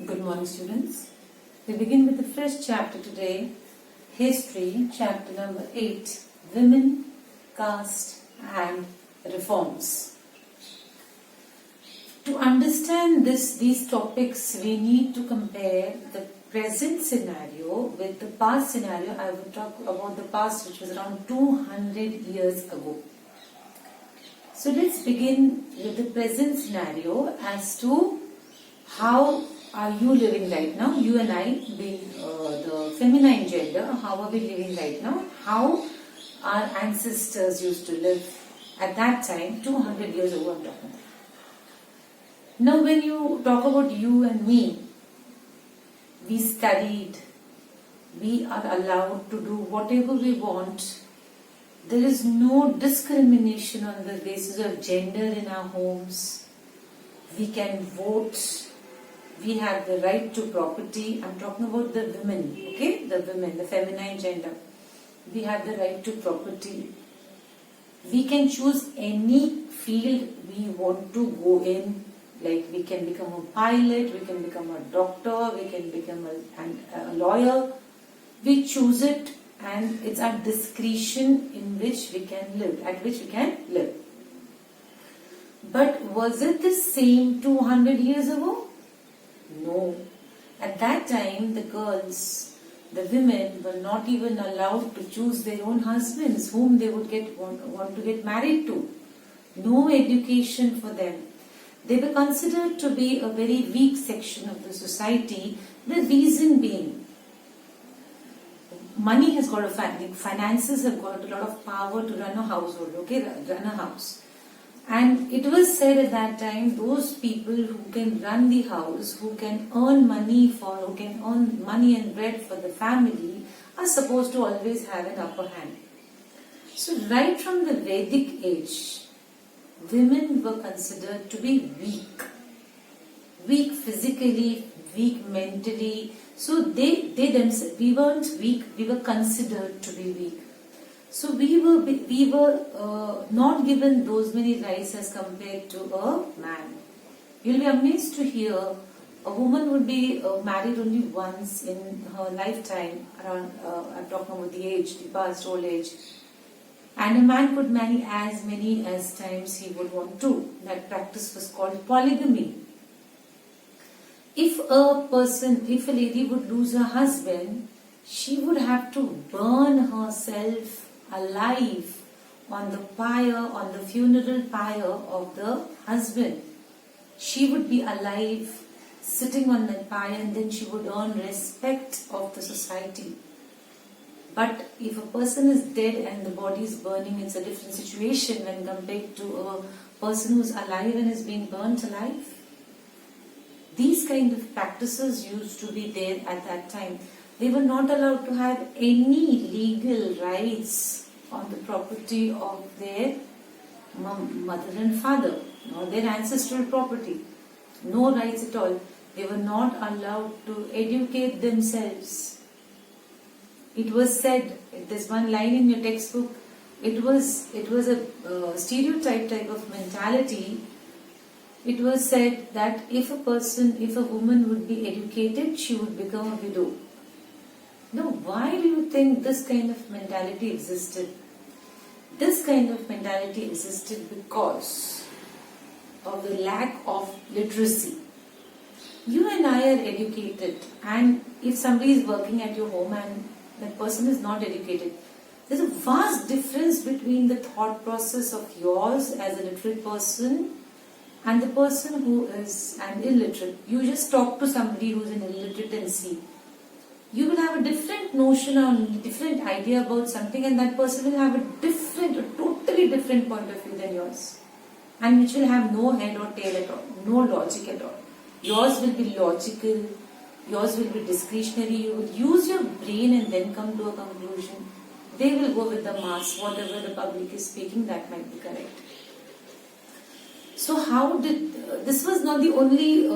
Good morning, students. We begin with the first chapter today, History, chapter number 8, Women, Caste and Reforms. To understand these topics, we need to compare the present scenario with the past scenario. I will talk about the past, which was around 200 years ago. So let's begin with the present scenario as to how are you living right now, you and I being the feminine gender, how are we living right now, how our ancestors used to live at that time, 200 years ago I'm talking about. Now when you talk about you and me, we studied, we are allowed to do whatever we want. There is no discrimination on the basis of gender in our homes. We can vote. We have the right to property. I'm talking about the women, okay? The women, the feminine gender. We have the right to property. We can choose any field we want to go in. Like we can become a pilot, we can become a doctor, we can become a lawyer. We choose it and it's our discretion in which we can live, at which we can live. But was it the same 200 years ago? No. At that time, the girls, the women were not even allowed to choose their own husbands whom they would want to get married to. No education for them. They were considered to be a very weak section of the society. The reason being, money has got finances have got a lot of power to run a household, okay, run a house. And it was said at that time, those people who can run the house, who can earn money and bread for the family, are supposed to always have an upper hand. So right from the Vedic age, women were considered to be weak. Weak physically, weak mentally. So they themselves, we weren't weak, we were considered to be weak. So we were not given those many rights as compared to a man. You'll be amazed to hear a woman would be married only once in her lifetime. Around I'm talking about the age, the past old age, and a man could marry as many as times he would want to. That practice was called polygamy. If a lady would lose her husband, she would have to burn herself alive on the funeral pyre of the husband. She would be alive sitting on that pyre, and then she would earn respect of the society. But if a person is dead and the body is burning, it's a different situation when compared to a person who's alive and is being burnt alive. These kind of practices used to be there at that time. They were not allowed to have any legal rights on the property of their mother and father, nor their ancestral property. No rights at all. They were not allowed to educate themselves. It was said, there's one line in your textbook, it was a stereotype type of mentality. It was said that if a woman would be educated, she would become a widow. Now, why do you think this kind of mentality existed? This kind of mentality existed because of the lack of literacy. You and I are educated, and if somebody is working at your home and that person is not educated, there's a vast difference between the thought process of yours as a literate person and the person who is an illiterate. You just talk to somebody who's an illiterate and see. You will have a different notion or different idea about something, and that person will have a totally different point of view than yours, and which will have no head or tail at all, no logic at all. Yours will be logical, yours will be discretionary. You will use your brain and then come to a conclusion. They will go with the mass, whatever the public is speaking, that might be correct. So this was not the only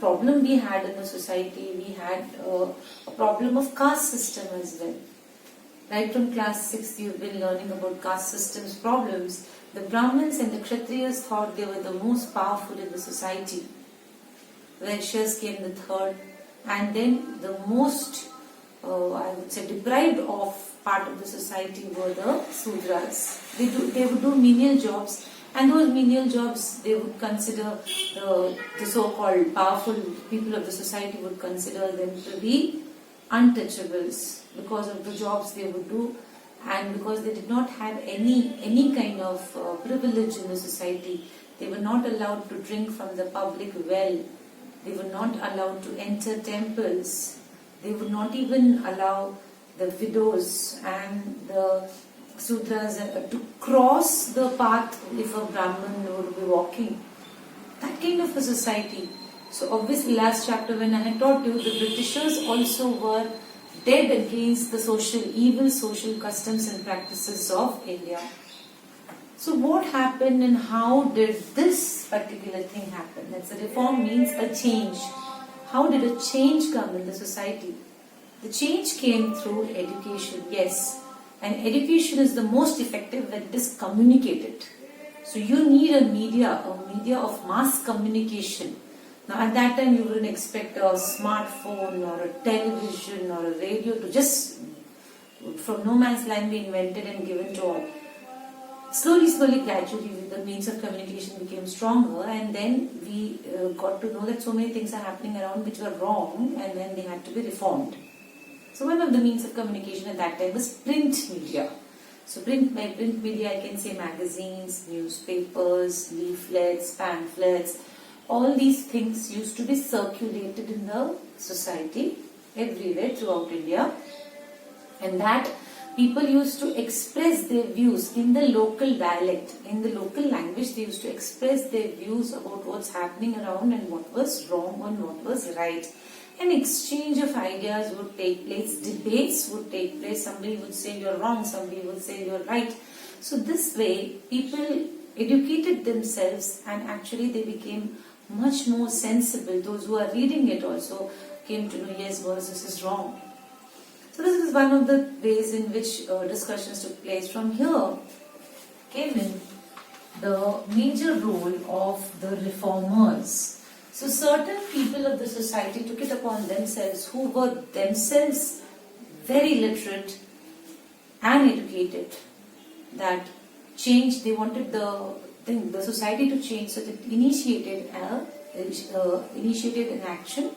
problem we had in the society. We had a problem of caste system as well. Right from class 6, you've been learning about caste systems problems. The Brahmins and the Kshatriyas thought they were the most powerful in the society. Vaishyas came the third, and then the most, I would say, deprived of part of the society were the Sudras. They would do menial jobs, and those menial jobs they would consider the so-called powerful people of the society would consider them to be untouchables because of the jobs they would do, and because they did not have any kind of privilege in the society. They were not allowed to drink from the public well. They were not allowed to enter temples. They would not even allow the widows and the Sudras to cross the path if a Brahmin would be walking. That kind of a society. So obviously last chapter when I had taught you, the Britishers also were dead against the evil social customs and practices of India. So what happened and how did this particular thing happen? That's a reform means a change. How did a change come in the society? The change came through education, yes. And education is the most effective when it is communicated. So you need a media of mass communication. Now at that time you wouldn't expect a smartphone or a television or a radio to just from no man's land be invented and given to all. Slowly, gradually, the means of communication became stronger, and then we got to know that so many things are happening around which were wrong, and then they had to be reformed. So one of the means of communication at that time was print media. So by print media I can say magazines, newspapers, leaflets, pamphlets. All these things used to be circulated in the society everywhere throughout India, and that people used to express their views in the local dialect, in the local language. They used to express their views about what's happening around and what was wrong and what was right. An exchange of ideas would take place, debates would take place. Somebody would say you're wrong, somebody would say you're right. So this way, people educated themselves and actually they became much more sensible. Those who are reading it also came to know, yes, this is wrong. So this is one of the ways in which discussions took place. From here came in the major role of the reformers. So certain people of the society took it upon themselves, who were themselves very literate and educated, that change, they wanted the society to change, so they initiated an action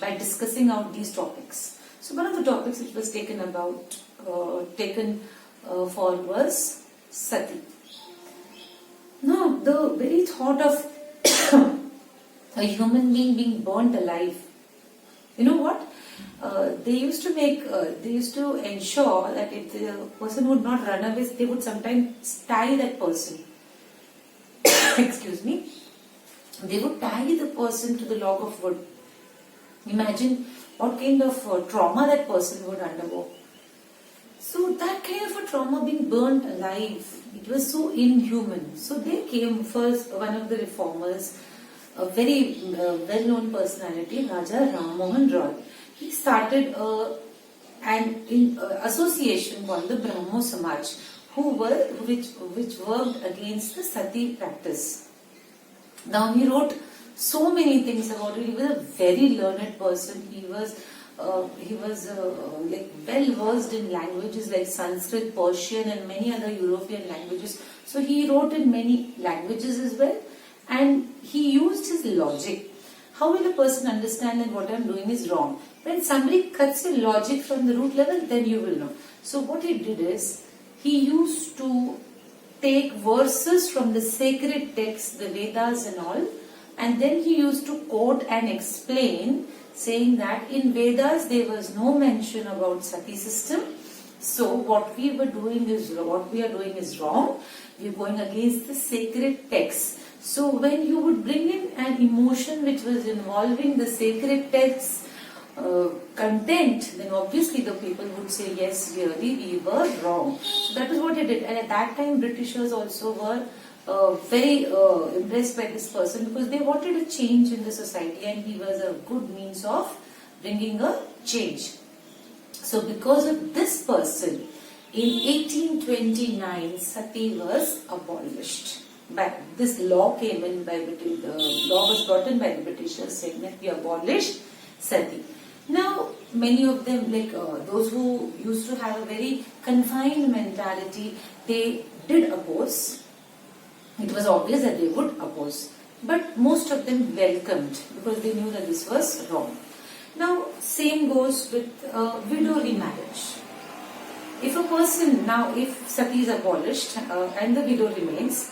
by discussing out these topics. So one of the topics which was taken for was sati. Now the very thought of a human being being burnt alive, you know what? They used to ensure that if the person would not run away, they would sometimes tie that person. Excuse me. They would tie the person to the log of wood. Imagine what kind of trauma that person would undergo. So that kind of a trauma, being burnt alive, it was so inhuman. So there came first one of the reformers, a very well-known personality, Raja Ram Mohan Roy. He started an association called the Brahmo Samaj, which worked against the sati practice. Now he wrote so many things about it. He was a very learned person. He was like well versed in languages like Sanskrit, Persian, and many other European languages. So he wrote in many languages as well, and he used his logic. How will a person understand that what I am doing is wrong? When somebody cuts your logic from the root level, then you will know. So what he did is, he used to take verses from the sacred texts, the Vedas and all, and then he used to quote and explain, saying that in Vedas there was no mention about sati system. So what we are doing is wrong. We are going against the sacred texts. So when you would bring in an emotion which was involving the sacred texts content, then obviously the people would say, yes, really we were wrong. So that is what he did. And at that time Britishers also were very impressed by this person, because they wanted a change in the society, and he was a good means of bringing a change. So because of this person, in 1829 sati was abolished. this law came in by the law was brought in by the Britishers saying that we abolish sati. Now, many of them, like those who used to have a very confined mentality, they did oppose. It was obvious that they would oppose. But most of them welcomed because they knew that this was wrong. Now, same goes with widow remarriage. If a person, now if sati is abolished and the widow remains,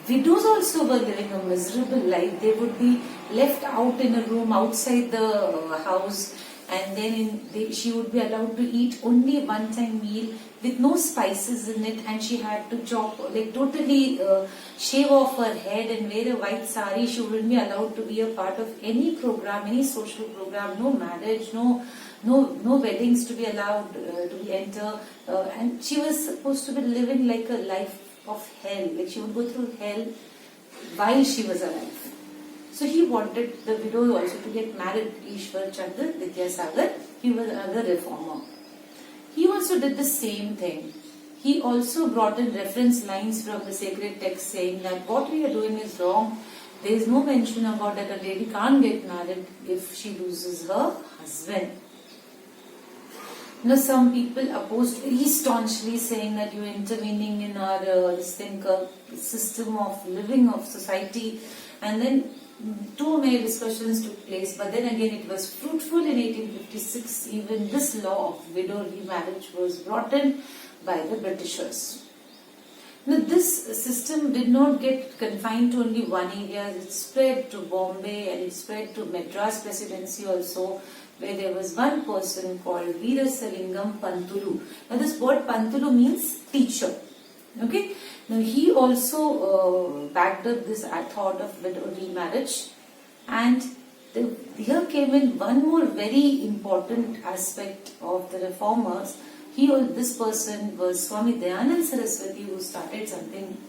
widows also were living a miserable life. They would be left out in a room outside the house, and then she would be allowed to eat only one-time meal with no spices in it, and she had to totally shave off her head and wear a white sari. She wouldn't be allowed to be a part of any program, any social program, no marriage, no weddings to be allowed to be enter, and she was supposed to be living like a life of hell. Like she would go through hell while she was alive. So he wanted the widow also to get married. Ishwar Chandra Vidyasagar, he was another reformer. He also did the same thing. He also brought in reference lines from the sacred text saying that what we are doing is wrong. There is no mention about that a lady can't get married if she loses her husband. Now, some people opposed very staunchly, saying that you are intervening in our system of living of society, and then two major discussions took place. But then again, it was fruitful in 1856. Even this law of widow remarriage was brought in by the Britishers. Now, this system did not get confined to only one area. It spread to Bombay and it spread to Madras Presidency also, where there was one person called Veerasalingam Pantulu. Now, this word Pantulu means teacher. Okay. Now, he also backed up this thought of widow remarriage, and here came in one more very important aspect of the reformers. This person was Swami Dayanand Saraswati, who started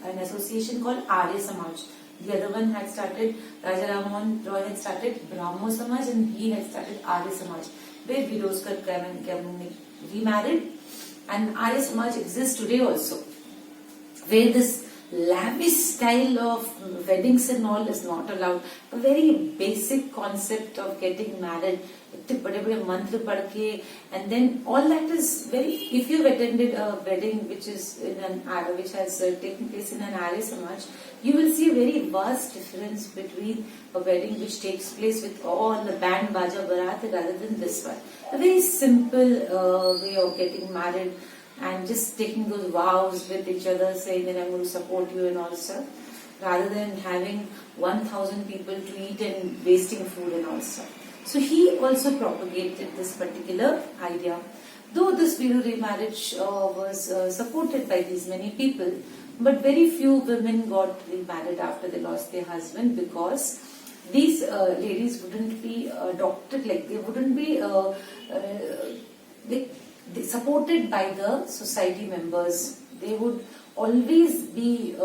an association called Arya Samaj. The other one had started, Raja Ram Roy had started Brahmo Samaj, and he had started Arya Samaj, where widows could come and remarried. And Arya Samaj exists today also, where this lavish style of weddings and all is not allowed. A very basic concept of getting married, and then all that is very. If you've attended a wedding which has taken place in an Arya Samaj, you will see a very vast difference between a wedding which takes place with all the band baja barat rather than this one. A very simple way of getting married and just taking those vows with each other, saying that I'm going to support you and all stuff, rather than having 1,000 people to eat and wasting food and all stuff. So he also propagated this particular idea. Though this widow remarriage was supported by these many people, but very few women got remarried after they lost their husband, because these ladies wouldn't be adopted, like they wouldn't be they supported by the society members. They would always be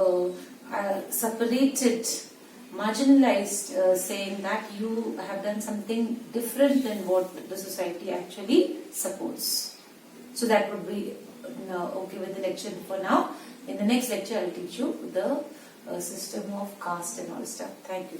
separated, marginalized, saying that you have done something different than what the society actually supports. So that would be okay with the lecture for now. In the next lecture, I'll teach you the system of caste and all stuff. Thank you.